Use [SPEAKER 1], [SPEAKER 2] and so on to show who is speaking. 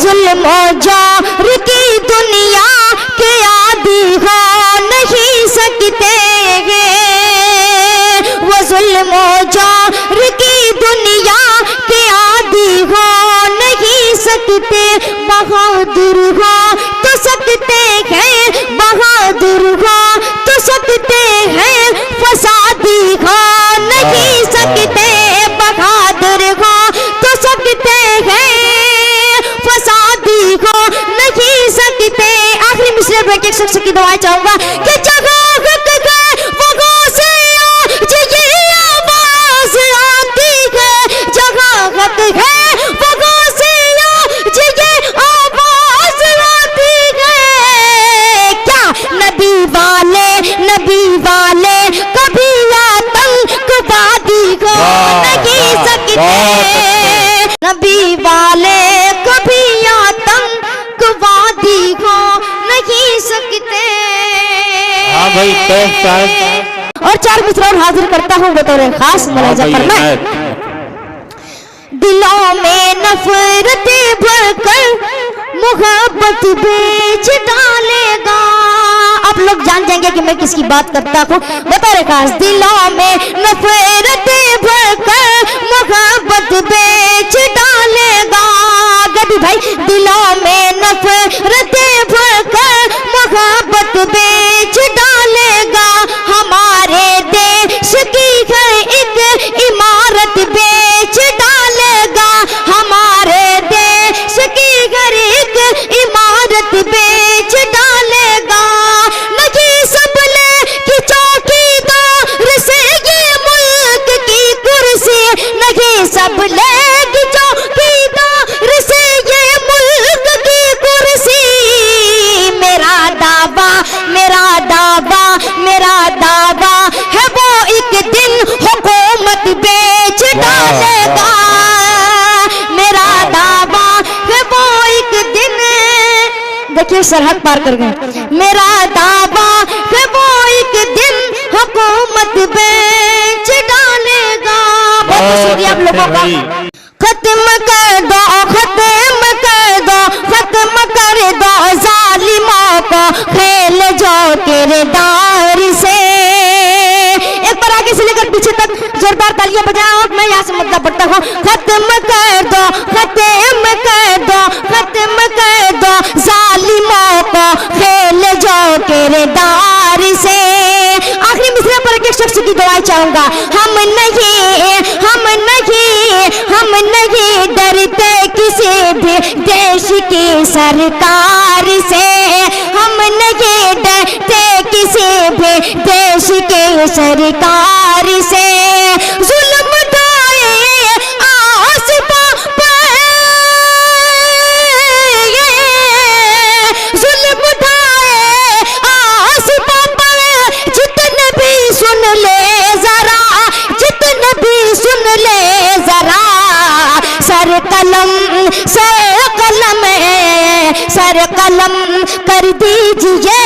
[SPEAKER 1] ظلم و جور کی دنیا کے عادی ہو نہیں سکتے ہیں، وہ ظلم و جور کی دنیا کے عادی ہو نہیں سکتے، بہادر ہو تو سکتے ہیں، بہادر ہو تو سکتے ہیں، فسادی ہو نہیں سکتے، بہادر ہو تو سکتے ہیں، فسادی ہو نہیں سکتے۔ آخری مصرعے میں ایک شخص کی دعائیں چاہوں گا کہ جگہ حق ہے وہاں سے آج یہ آواز آتی ہے، جگہ حق ہے وہاں سے آج یہ آواز آتی ہے۔ کیا نبی والے کبھی آتنکوادی کو نہیں سکتے، نبی والے کبھی آتنکوادی کو نہیں سکتے۔
[SPEAKER 2] ہاں بھائی کیف صاحب،
[SPEAKER 1] اور 4 مصرع اور حاضر کرتا ہوں بطور خاص ملاحظہ فرمائیں۔ دلوں میں نفرت بھر کر محبت بیچ ڈالے گا۔ آپ لوگ جان جائیں گے کہ میں کس کی بات کرتا ہوں بطور خاص۔ دلوں میں نفرت بھر کر محبت بیچ ڈالے گا، گبی بھائی دلوں میں نفرت بھر کر محبت بیچ ڈالے گا، ہمارے دیش کی ہر ایک عمارت بیچ ڈالے گا، ہمارے دیش کی ہر ایک عمارت بیچ ڈالے گا۔ نہیں سب لے کہ چوکیدار سے یہ ملک کی کرسی، نہیں سب لے کہ چوکیدار سے یہ ملک کی کرسی۔ میرا دعویٰ ہے وہ ایک دن حکومت بیچ ڈالے گا، میرا دعویٰ ہے وہ ایک دن، دیکھیے سرحد پار کر گئے، میرا دعویٰ ہے وہ ایک دن حکومت بیچ ڈالے گا۔ بہت شکریہ آپ لوگوں کا۔ ختم کر دو ظالموں کو کھیل جو کردار سے۔ ایک بار آگے سے لے کر پیچھے تک زوردار تالیاں بجائیں اور میں یہاں سے مطلب پڑھتا ہوں۔ ختم کر دو ظالموں کو کھیل جو کردار سے۔ آخری مصرعے پر ایک شخص کی دعائیں چاہوں گا۔ ہم نہیں ڈرتے کسی بھی دیش کی سرکار سے، ہم نہیں ڈرتے کسی بھی دیش کی سرکار سے۔ ظلم ڈھائے آسماں پر، ظلم ڈھائے آسماں پر، جتنے بھی سن لے ذرا، جتنے بھی سن لے ذرا، سر قلم کر دیجئے